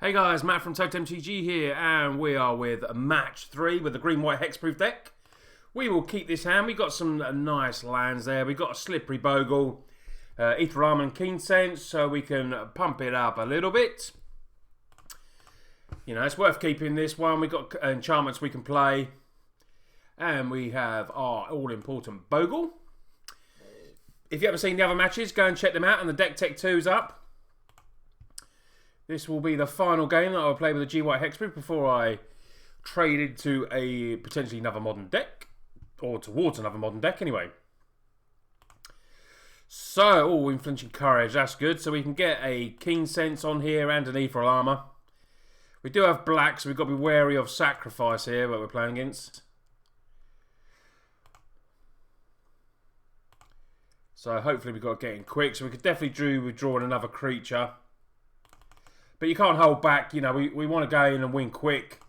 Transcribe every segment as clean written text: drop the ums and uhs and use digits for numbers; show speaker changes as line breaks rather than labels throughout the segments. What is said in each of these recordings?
Hey guys, Matt from MTG here, and we are with match 3 with the green-white hexproof deck. We will keep this hand. We've got some nice lands there. We've got a slippery Bogle, Ether Arm and Keen Sense, so we can pump it up a little bit. You know, it's worth keeping this one. We've got enchantments we can play. And we have our all-important Bogle. If you haven't seen the other matches, go and check them out, and the Deck Tech 2's up. This will be the final game that I'll play with the G-White Hexproof before I trade into a potentially another modern deck. Or towards another modern deck, anyway. So, Inflinching Courage, that's good. So we can get a Keen Sense on here and an Ethereal Armor. We do have black, so we've got to be wary of Sacrifice here, what we're playing against. So hopefully we've got to get in quick. So we could definitely withdraw another creature. But you can't hold back. You know, we want to go in and win quick.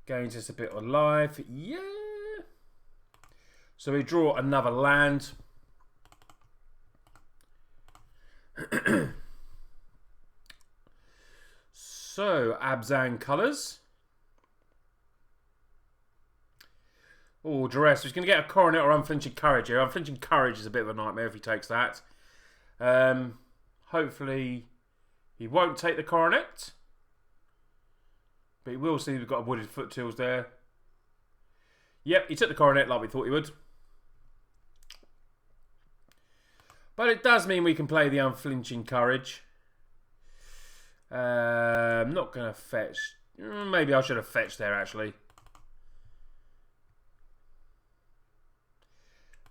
Gain just a bit of life. Yeah. So we draw another land. So, abzan colours. Oh, Duress. He's going to get a Coronet or Unflinching Courage here. Unflinching Courage is a bit of a nightmare if he takes that. Hopefully he won't take the Coronet. But he will see we've got a Wooded Foothills there. Yep, he took the Coronet like we thought he would. But it does mean we can play the Unflinching Courage. I'm not going to fetch. Maybe I should have fetched there, actually.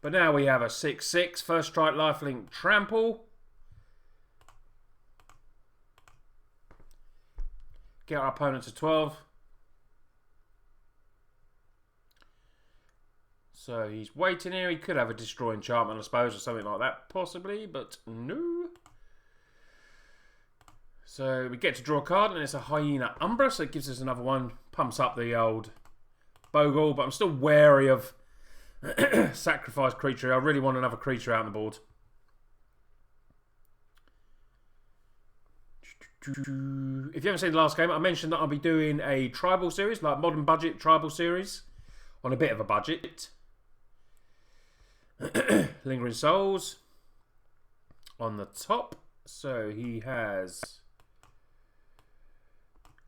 But now we have a 6/6. First strike, lifelink, trample. Get our opponent to 12. So he's waiting here. He could have a Destroy Enchantment, I suppose, or something like that, possibly, but no. So we get to draw a card, and it's a Hyena Umbra, so it gives us another one. Pumps up the old Bogle, but I'm still wary of sacrifice creature. I really want another creature out on the board. If you haven't seen the last game, I mentioned that I'll be doing a tribal series, like modern budget tribal series, on a bit of a budget. Lingering Souls on the top. So he has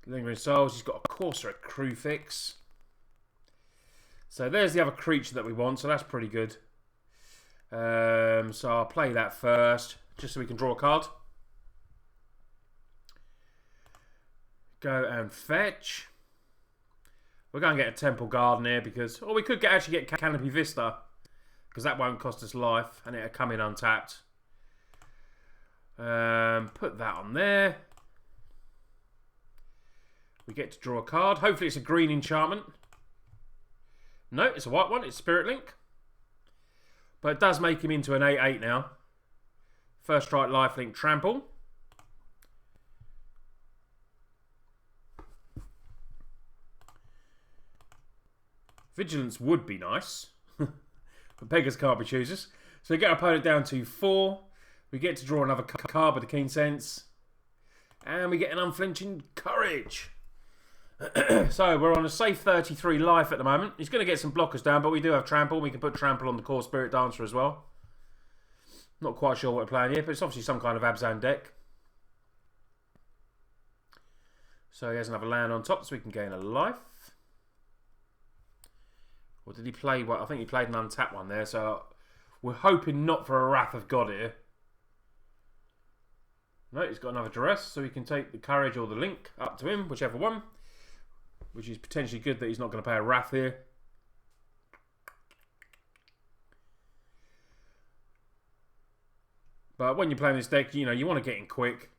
Lingering Souls. He's got a Courser at Crewfix. So there's the other creature that we want. So that's pretty good. So I'll play that first, just so we can draw a card. Go and fetch. We're going to get a Temple Garden here because... Or we could actually get Canopy Vista, because that won't cost us life and it'll come in untapped. Put that on there. We get to draw a card. Hopefully it's a green enchantment. No, it's a white one. It's Spirit Link. But it does make him into an 8/8 now. First strike, lifelink, trample. Vigilance would be nice. But beggars can't be choosers. So we get our opponent down to 4. We get to draw another card with a Keen Sense. And we get an Unflinching Courage. So we're on a safe 33 life at the moment. He's going to get some blockers down, but we do have Trample. We can put Trample on the Core Spirit Dancer as well. Not quite sure what we're playing here, but it's obviously some kind of Abzan deck. So he has another land on top, so we can gain a life. Or did he play? Well, I think he played an untapped one there, so we're hoping not for a Wrath of God here. No, he's got another Duress, so we can take the Courage or the Link up to him, whichever one. Which is potentially good that he's not going to pay a Wrath here. But when you're playing this deck, you know, you want to get in quick.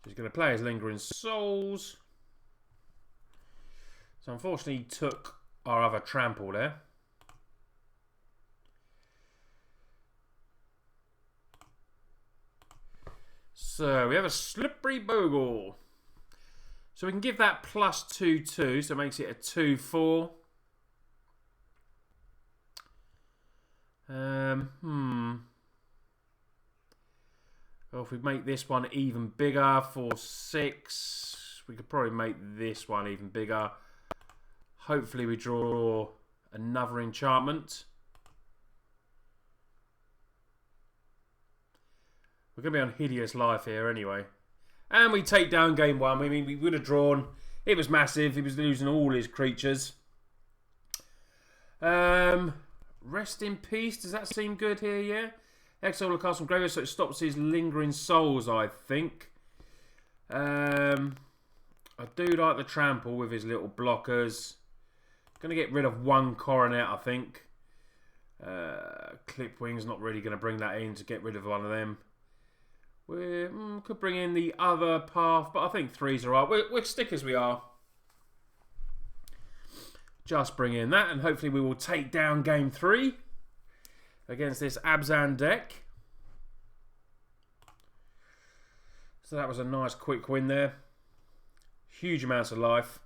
So he's going to play his Lingering Souls. So unfortunately he took our other Trample there. So we have a Slippery Bogle. So we can give that +2/2, so it makes it a 2/4. Well, if we make this one even bigger for 6, we could probably make this one even bigger. Hopefully we draw another enchantment. We're going to be on Hideous Life here anyway. And we take down game 1. I mean, we would have drawn. It was massive. He was losing all his creatures. Rest in peace. Does that seem good here, yeah? Exile the cast from graveyard so it stops his lingering souls, I think. I do like the trample with his little blockers. Going to get rid of 1 coronet, I think. Clipwing's not really going to bring that in to get rid of one of them. We could bring in the other path, but I think 3's alright. We'll stick as we are. Just bring in that, and hopefully we will take down game 3 against this Abzan deck. So that was a nice quick win there. Huge amounts of life.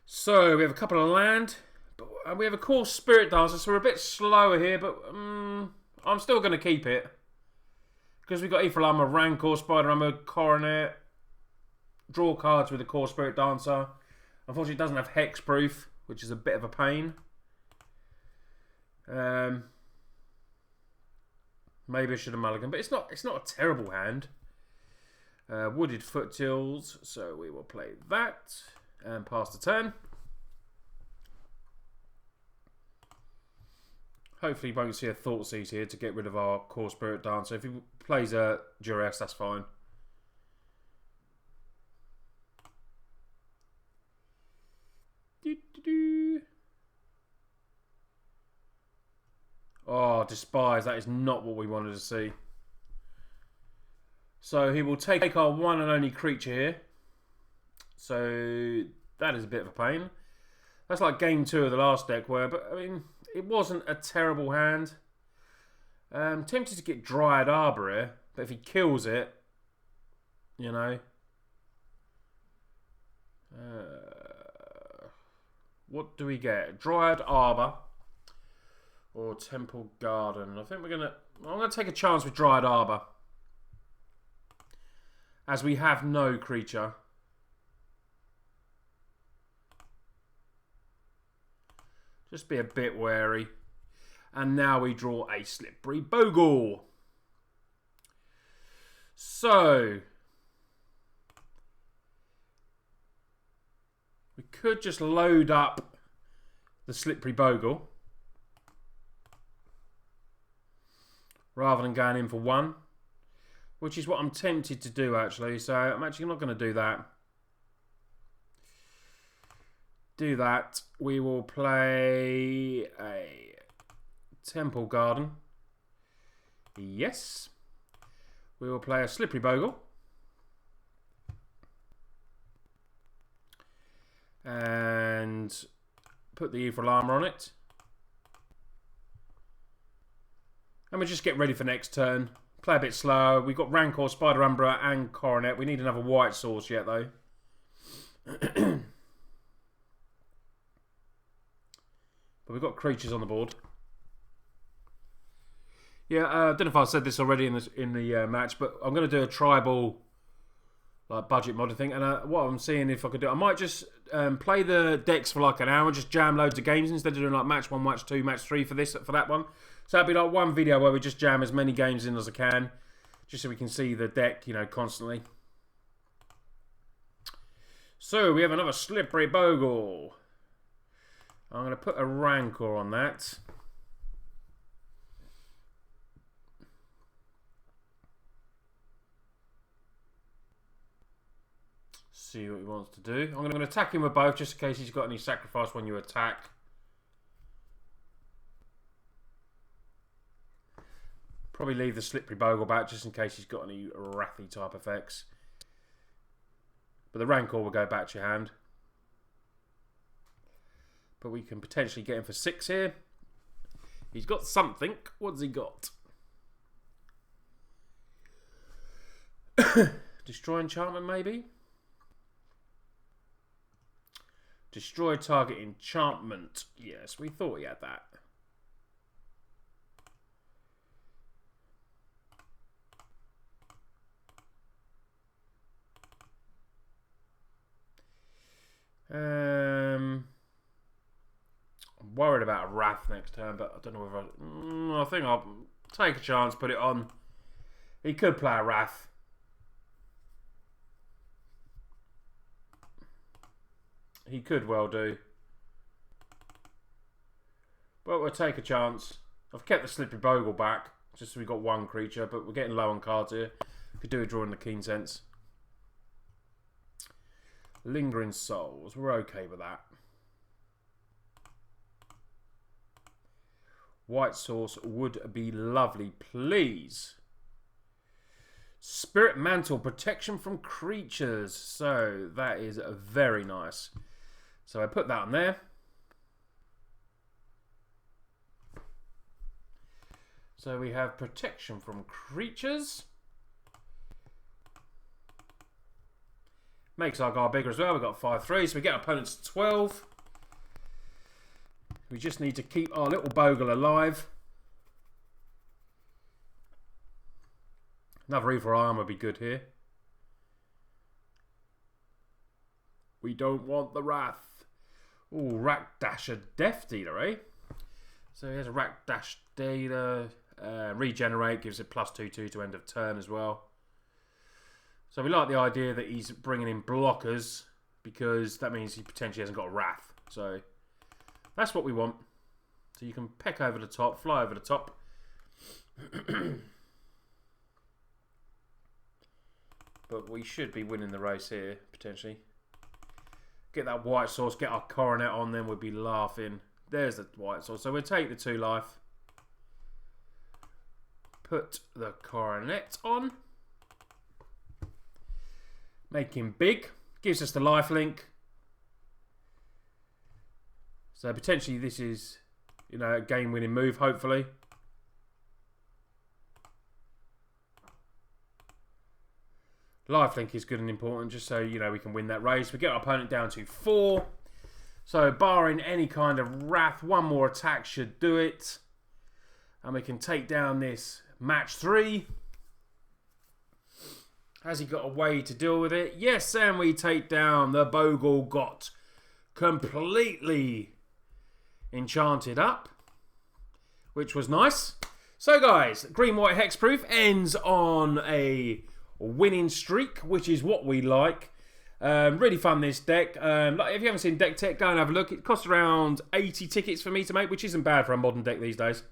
So we have a couple of land, but we have a cool Spirit Dancer, so we're a bit slower here, but I'm still going to keep it. Because we've got Ethereal Armor, Rancor, Spider Armor, Coronet. Draw cards with the core Spirit Dancer. Unfortunately, it doesn't have Hexproof, which is a bit of a pain. Maybe I should have mulligan, but it's not a terrible hand. Wooded Foothills, so we will play that and pass the turn. Hopefully, you won't see a Thoughtseize here to get rid of our core Spirit Dancer. If he plays a Duress, that's fine. Oh, Despise. That is not what we wanted to see. So he will take our one and only creature here. So that is a bit of a pain. That's like game 2 of the last deck where, but I mean, it wasn't a terrible hand. Tempted to get Dryad Arbor here, but if he kills it, you know. What do we get? Dryad Arbor or Temple Garden? I think I'm gonna take a chance with Dryad Arbor, as we have no creature. Just be a bit wary. And now we draw a Slippery Bogle. So we could just load up the Slippery Bogle rather than going in for 1, which is what I'm tempted to do actually. So I'm actually not going to do that. We will play a Temple Garden. Yes. We will play a Slippery Bogle. And put the Ethereal Armor on it. And we'll just get ready for next turn. Play a bit slower. We've got Rancor, Spider Umbra and Coronet. We need another white source yet though. But we've got creatures on the board. Yeah, I don't know if I said this already in the match, but I'm going to do a tribal like budget modded thing. And what I'm seeing if I could do, I might just play the decks for like an hour and just jam loads of games instead of doing like match 1, match 2, match 3 for that one. So that'd be like one video where we just jam as many games in as I can, just so we can see the deck, you know, constantly. So we have another Slippery Bogle. I'm going to put a Rancor on that. See what he wants to do. I'm going to attack him with both just in case he's got any sacrifice when you attack. Probably leave the Slippery Bogle back just in case he's got any wrathy type effects. But the Rancor will go back to your hand. But we can potentially get him for 6 here. He's got something. What's he got? Destroy enchantment, maybe? Destroy target enchantment. Yes, we thought he had that. I'm worried about a Wrath next turn, but I don't know whether I think I'll take a chance, put it on. He could play a Wrath. He could well do. But we'll take a chance. I've kept the Slippery Bogle back, just so we've got one creature, but we're getting low on cards here. Could do a draw in the Keen Sense. Lingering Souls, we're okay with that. White Source would be lovely, please. Spirit Mantle, protection from creatures. So that is very nice. So I put that on there. So we have protection from creatures. Makes our guard bigger as well. We've got 5/3, so we get our opponents to 12. We just need to keep our little Bogle alive. Another Evil Arm would be good here. We don't want the Wrath. Ooh, Rack Dasher Death Dealer, eh? So here's a Rack Dash Dealer. Regenerate gives it +2/2 to end of turn as well. So we like the idea that he's bringing in blockers, because that means he potentially hasn't got a Wrath. So that's what we want. So you can peck over the top, fly over the top. But we should be winning the race here, potentially. Get that White Source, get our Coronet on, then we'll be laughing. There's the White Source. So we'll take the 2 life. Put the Coronet on. Make him big. Gives us the life link. So potentially this is, you know, a game-winning move, hopefully. Lifelink is good and important, just so, you know, we can win that race. We get our opponent down to 4. So barring any kind of Wrath, one more attack should do it. And we can take down this match 3. Has he got a way to deal with it? Yes, and we take down the Bogle got completely enchanted up, which was nice. So guys, Green-White Hexproof ends on a winning streak, which is what we like. Really fun, this deck. If you haven't seen Deck Tech, go and have a look. It costs around 80 tickets for me to make, which isn't bad for a modern deck these days.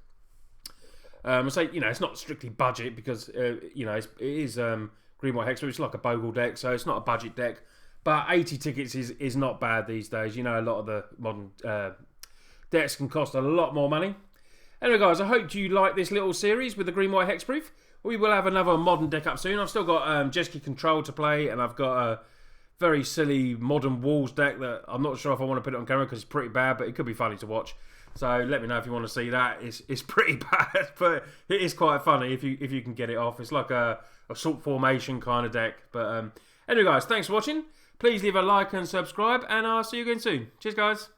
I say, you know, it's not strictly budget because, you know, it is Green-White Hexproof. It's like a Bogle deck, so it's not a budget deck. But 80 tickets is not bad these days. You know, a lot of the modern decks can cost a lot more money. Anyway, guys, I hope you like this little series with the Green-White Hexproof. We will have another modern deck up soon. I've still got Jet Ski Control to play, and I've got a very silly modern Walls deck that I'm not sure if I want to put it on camera because it's pretty bad, but it could be funny to watch. So let me know if you want to see that. It's pretty bad, but it is quite funny if you can get it off. It's like a assault formation kind of deck. But anyway, guys, thanks for watching. Please leave a like and subscribe, and I'll see you again soon. Cheers, guys.